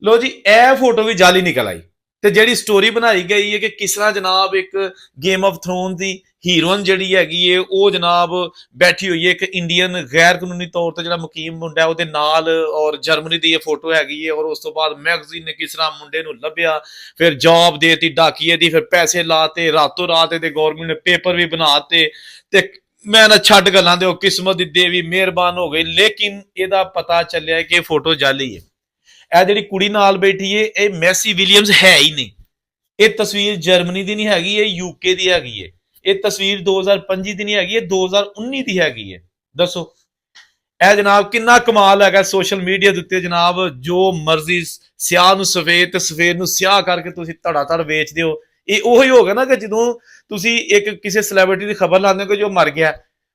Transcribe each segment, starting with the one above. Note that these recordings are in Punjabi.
लो जी ए फोटो भी जाली निकल आई। ਤੇ ਜਿਹੜੀ ਸਟੋਰੀ ਬਣਾਈ ਗਈ ਹੈ ਕਿ ਕਿਸ ਤਰ੍ਹਾਂ ਜਨਾਬ ਇੱਕ game of thrown the heroin ਜਿਹੜੀ ਹੈਗੀ ਏ ਉਹ ਜਨਾਬ ਬੈਠੀ ਹੋਈ ਹੈ ਇੱਕ ਇੰਡੀਅਨ ਗੈਰ ਕਾਨੂੰਨੀ ਤੌਰ ਤੇ ਜਿਹੜਾ ਮੁਕੀਮ ਮੁੰਡਾ ਉਹਦੇ ਨਾਲ, ਔਰ ਜਰਮਨੀ ਦੀ ਇਹ ਫੋਟੋ ਹੈਗੀ ਹੈ। ਔਰ ਉਸ ਤੋਂ ਬਾਅਦ ਮੈਗਜ਼ੀਨ ਨੇ ਕਿਸ ਤਰ੍ਹਾਂ ਮੁੰਡੇ ਨੂੰ ਲੱਭਿਆ, ਫਿਰ ਜੌਬ ਦੇਤੀ ਡਾਕੀਏ ਦੀ, ਫਿਰ ਪੈਸੇ ਲਾਤੇ ਰਾਤੋਂ ਰਾਤ, ਤੇ ਗਵਰਨਮੈਂਟ ਨੇ ਪੇਪਰ ਵੀ ਬਣਾਤੇ। ਤੇ ਮੈਂ ਨਾ ਛੱਡ ਗੱਲਾਂ ਦੇ, ਉਹ ਕਿਸਮਤ ਦੀ ਦੇਵੀ ਮਿਹਰਬਾਨ ਹੋ ਗਈ। ਲੇਕਿਨ ਇਹਦਾ ਪਤਾ ਚੱਲਿਆ ਕਿ ਇਹ ਫੋਟੋ ਜਾਲੀ ਹੈ। ਇਹ ਜਿਹੜੀ ਕੁੜੀ ਨਾਲ ਬੈਠੀ ਏ ਇਹ ਮੈਸੀ ਵਿਲੀਅਮਸ ਹੈ ਹੀ ਨਹੀਂ। ਇਹ ਤਸਵੀਰ ਜਰਮਨੀ ਦੀ ਨਹੀਂ ਹੈਗੀ, ਇਹ ਯੂਕੇ ਦੀ ਹੈਗੀ ਏ। ਇਹ ਤਸਵੀਰ 2025 ਦੀ ਨਹੀਂ ਹੈਗੀ, ਇਹ 2019 ਦੀ ਹੈਗੀ ਏ। ਦੱਸੋ ਇਹ ਜਨਾਬ ਕਿੰਨਾ ਕਮਾਲ ਹੈਗਾ ਸੋਸ਼ਲ ਮੀਡੀਆ ਦੇ ਉੱਤੇ ਜਨਾਬ। ਜੋ ਮਰਜ਼ੀ ਸਿਆਹ ਨੂੰ ਸਫੇਦ ਤੇ ਸਫੇਦ ਨੂੰ ਸਿਆਹ ਕਰਕੇ ਤੁਸੀਂ ਧੜਾ ਧੜ ਵੇਚਦੇ ਹੋ। ਇਹ ਉਹੀ ਹੋ ਗਿਆ ਨਾ ਕਿ ਜਦੋਂ ਤੁਸੀਂ ਇੱਕ ਕਿਸੇ ਸੈਲੀਬ੍ਰਿਟੀ ਦੀ ਖਬਰ ਲਾਉਂਦੇ ਹੋ ਕਿ ਜੋ ਮਰ ਗਿਆ,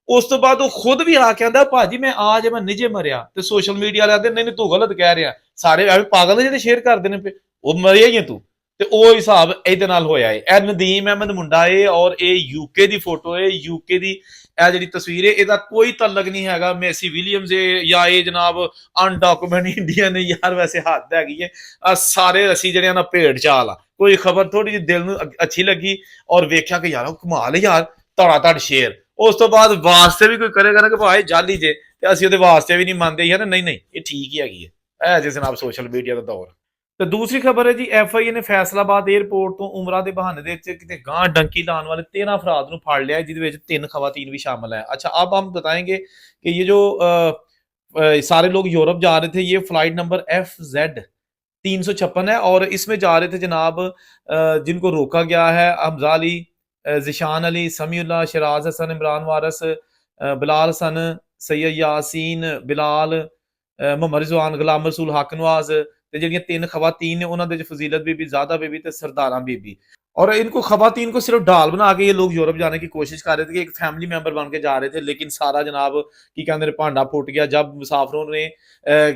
ਉਸ ਤੋਂ ਬਾਅਦ ਉਹ ਖੁਦ ਵੀ ਆ ਕੇ ਆਂਦਾ ਭਾਜੀ ਮੈਂ ਆ ਜੇ ਮੈਂ ਨਿਜੇ ਮਰਿਆ, ਤੇ ਸੋਸ਼ਲ ਮੀਡੀਆ ਵਾਲੇ ਆਂਦੇ ਨਹੀਂ ਨਹੀਂ ਤੂੰ ਗਲਤ ਕਹਿ ਰਿਹਾ। ਸਾਰੇ ਐਵੇਂ ਪਾਗਲ ਨੇ ਜਿਹੜੇ ਸ਼ੇਅਰ ਕਰਦੇ ਨੇ, ਉਹ ਮਰਿਆ ਹੀ ਤੂੰ। ਤੇ ਉਹ ਹਿਸਾਬ ਇਹਦੇ ਨਾਲ ਹੋਇਆ ਏ। ਇਹ ਨਦੀਮ ਅਹਿਮਦ ਮੁੰਡਾ ਏ ਔਰ ਇਹ ਯੂਕੇ ਦੀ ਫੋਟੋ ਏ। ਯੂਕੇ ਦੀ ਇਹ ਜਿਹੜੀ ਤਸਵੀਰ ਏ ਇਹਦਾ ਕੋਈ ਤਾਲੁਕ ਨਹੀਂ ਹੈਗਾ ਮੈਸੀ ਵਿਲੀਅਮਸ ਏ ਜਾਂ ਇਹ ਜਨਾਬ ਅਨਡਾਕੂਮੈਂਟ ਇੰਡੀਅਨ ਨੇ। ਯਾਰ ਵੈਸੇ ਹੱਦ ਹੈਗੀ ਏ। ਆ ਸਾਰੇ ਅਸੀਂ ਜਿਹੜੇ ਨਾ ਭੇਡ ਚਾਲ ਆ, ਕੋਈ ਖਬਰ ਥੋੜੀ ਜਿਹੀ ਦਿਲ ਨੂੰ ਅੱਛੀ ਲੱਗੀ ਔਰ ਵੇਖਿਆ ਕਿ ਯਾਰ ਉਹ ਕਮਾਲ ਹੈ ਯਾਰ, ਧੜਾ ਧੜ ਸ਼ੇਅਰ। ਉਸ ਤੋਂ ਬਾਅਦ ਵਾਸਤੇ ਵੀ ਕੋਈ ਕਰੇਗਾ ਨਾ ਕਿ ਭਾਈ ਜਾਲੀ ਜੇ, ਤੇ ਅਸੀਂ ਉਹਦੇ ਵਾਸਤੇ ਵੀ ਨਹੀਂ ਮੰਨਦੇ ਯਾਰ, ਨਹੀਂ ਨਹੀਂ ਇਹ ਠੀਕ ਹੀ ਹੈਗੀ ਹੈ। ਇਹ ਜੇ ਜਨਾਬ ਸੋਸ਼ਲ ਮੀਡੀਆ ਦਾ ਦੌਰ। ਤੇ ਦੂਸਰੀ ਖਬਰ ਹੈ ਜੀ, ਐਫਆਈਏ ਨੇ ਫੈਸਲਾਬਾਦ 에ਅਰਪੋਰਟ ਤੋਂ ਉਮਰਾ ਦੇ ਬਹਾਨੇ ਦੇ ਵਿੱਚ ਕਿਤੇ ਗਾਂ ਡੰਕੀ ਲਾਉਣ ਵਾਲੇ 13 ਅਫਰਾਦ ਨੂੰ ਫੜ ਲਿਆ, ਜਿਹਦੇ ਵਿੱਚ 3 ਖਵਾतीन भी शामिल है। अच्छा अब हम बताएंगे कि ये जो सारे लोग यूरोप जा रहे थे, ये फ्लाइट नंबर FZ 356 है और इसमें जा रहे थे जनाब जिनको रोका गया है हमजा अली, जिशान अली, समीउल्लाह, शराज हसन, इमरान वारस, बिलाल हसन, सैयद यासीन, बिलाल, मोहम्मद रिजवान, गुलाम रसूल, हक नवाज। ਤੇ ਜਿਹੜੀਆਂ 3 ਖਵਾतीन ਨੇ ਉਹਨਾਂ ਦੇ ਫਜ਼ੀलत बीबी, ज़ादा बीबी ਤੇ सरदारा बीबी। और इनको खवातीन को सिर्फ ढाल बना के ये लोग यूरोप जाने की कोशिश कर रहे थे कि एक फैमिली मेंबर बन के जा रहे थे। लेकिन सारा जनाब की कहते हैं भांडा फुट गया जब मुसाफिरों ने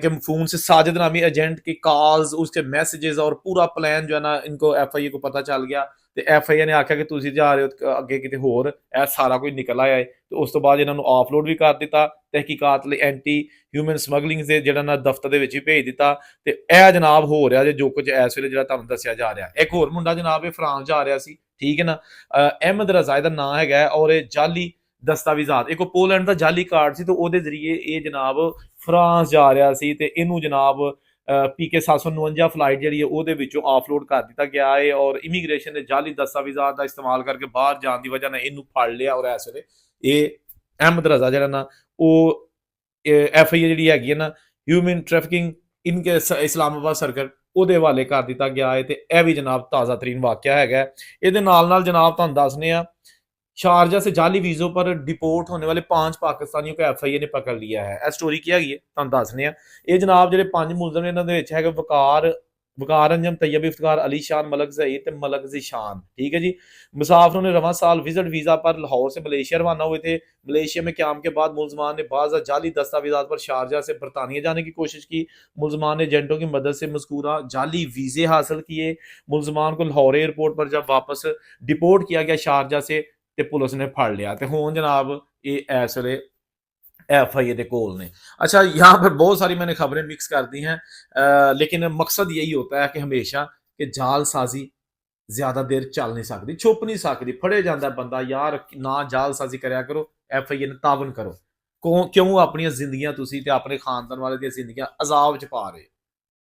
के फोन से साजिद नामी एजेंट की कॉल्स, उसके मैसेजेस और पूरा प्लान जो है ना इनको एफआईए को पता चल गया। ਤੇ ਐਫਆਈਏ ਨੇ ਆਖਿਆ ਕਿ ਤੁਸੀਂ ਜਾ ਰਹੇ ਹੋ ਅੱਗੇ ਕਿਤੇ ਹੋਰ, ਇਹ ਸਾਰਾ ਕੁਝ ਨਿਕਲ ਆਇਆ ਹੈ। ਤੇ ਉਸ ਤੋਂ ਬਾਅਦ ਇਹਨਾਂ ਨੂੰ ਆਫਲੋਡ ਵੀ ਕਰ ਦਿੱਤਾ, ਤਹਿਕੀਕਾਤ ਲਈ ਐਂਟੀ ਹਿਊਮਨ ਸਮਗਲਿੰਗ ਦੇ ਜਿਹੜਾ ਨਾ ਦਫ਼ਤਰ ਦੇ ਵਿੱਚ ਵੀ ਭੇਜ ਦਿੱਤਾ। ਤੇ ਇਹ ਜਨਾਬ ਹੋ ਰਿਹਾ ਜੇ ਜੋ ਕੁਝ ਇਸ ਵੇਲੇ ਜਿਹੜਾ ਤੁਹਾਨੂੰ ਦੱਸਿਆ ਜਾ ਰਿਹਾ। ਇੱਕ ਹੋਰ ਮੁੰਡਾ ਜਨਾਬ ਇਹ ਫਰਾਂਸ ਜਾ ਰਿਹਾ ਸੀ, ਠੀਕ ਹੈ ਨਾ, ਅਹਿਮਦ ਰਜ਼ਾ ਦਾ ਨਾਂ ਹੈਗਾ, ਔਰ ਇਹ ਜਾਲੀ ਦਸਤਾਵੇਜ਼ਾਤ, ਇੱਕ ਪੋਲੈਂਡ ਦਾ ਜਾਲੀ ਕਾਰਡ ਸੀ, ਤੇ ਉਹਦੇ ਜ਼ਰੀਏ ਇਹ ਜਨਾਬ ਫਰਾਂਸ ਜਾ ਰਿਹਾ ਸੀ। ਤੇ ਇਹਨੂੰ ਜਨਾਬ PK 749 ਫਲਾਈਟ ਜਿਹੜੀ ਹੈ ਉਹਦੇ ਵਿੱਚੋਂ ਆਫਲੋਡ ਕਰ ਦਿੱਤਾ ਗਿਆ ਹੈ। ਔਰ ਇਮੀਗ੍ਰੇਸ਼ਨ ਨੇ ਜਾਲੀ ਦਸਤਾਵੇਜ਼ਾਤ ਦਾ ਇਸਤੇਮਾਲ ਕਰਕੇ ਬਾਹਰ ਜਾਣ ਦੀ ਵਜ੍ਹਾ ਨਾਲ ਇਹਨੂੰ ਫੜ ਲਿਆ। ਔਰ ਇਸ ਵੇਲੇ ਇਹ ਅਹਿਮਦ ਰਜ਼ਾ ਜਿਹੜਾ ਨਾ ਉਹ ਐਫਆਈਏ ਜਿਹੜੀ ਹੈਗੀ ਹੈ ਨਾ ਹਿਊਮਨ ਟ੍ਰੈਫਿਕਿੰਗ ਇਨ ਇਸਲਾਮਾਬਾਦ ਸਰਕਲ ਉਹਦੇ ਹਵਾਲੇ ਕਰ ਦਿੱਤਾ ਗਿਆ ਹੈ। ਤੇ ਇਹ ਵੀ ਜਨਾਬ ਤਾਜ਼ਾ ਤਰੀਨ ਵਾਕਿਆ ਹੈਗਾ। ਇਹਦੇ ਨਾਲ ਨਾਲ ਜਨਾਬ ਤੁਹਾਨੂੰ ਦੱਸਨੇ ਆ, शारजा से जाली वीजों पर डिपोर्ट होने वाले 5 पाकिस्तानियों को एफआईए ने पकड़ लिया है। ਇਹ ਸਟੋਰੀ ਕੀ ਹੈਗੀ ਹੈ ਤੁਹਾਨੂੰ ਦੱਸਨੇ ਆ। ਇਹ ਜਨਾਬ ਜਿਹੜੇ 5 ਮੁਲਜ਼ਮ ਨੇ ਇਹਨਾਂ ਦੇ ਵਿੱਚ ਹੈਗੇ वकार अंजम, तैयब इफ्तिकार, अली शान, मलक ज़ईद ते मलक ज़ीशान, ठीक है जी। मुसाफिरों ने रवां साल विजिट वीज़ा पर लाहौर से मलेशिया रवाना हुए थे। मलेशिया में क़याम के बाद मुलजमान ने बाज़ जाली दस्तावेज़ात पर शारजा से बरतानिया जाने की कोशिश की। मुलजमान ने एजेंटों की मदद से मज़कूरा जाली वीज़े हासिल किए। मुलजमान को लाहौर एयरपोर्ट पर जब वापस डिपोर्ट किया गया शारजा से, ਤੇ ਪੁਲਿਸ ਨੇ ਫੜ ਲਿਆ। ਤੇ ਹੁਣ जनाब ਇਹ ਇਸ ਵੇਲੇ एफआईए के कोल ने। अच्छा यहाँ पर बहुत सारी मैंने खबरें मिक्स कर दी हैं, लेकिन मकसद यही होता है कि हमेशा कि जालसाजी ज्यादा देर चल नहीं सकती, छुप नहीं सकती, फड़े जाता बंदा यार ना जालसाजी कराया करो, एफआईए ने तावन करो। क्यों अपनी जिंदगियां तुसी ते अपने खानदान वाले दी जिंदगियां अजाब च पा रहे हो।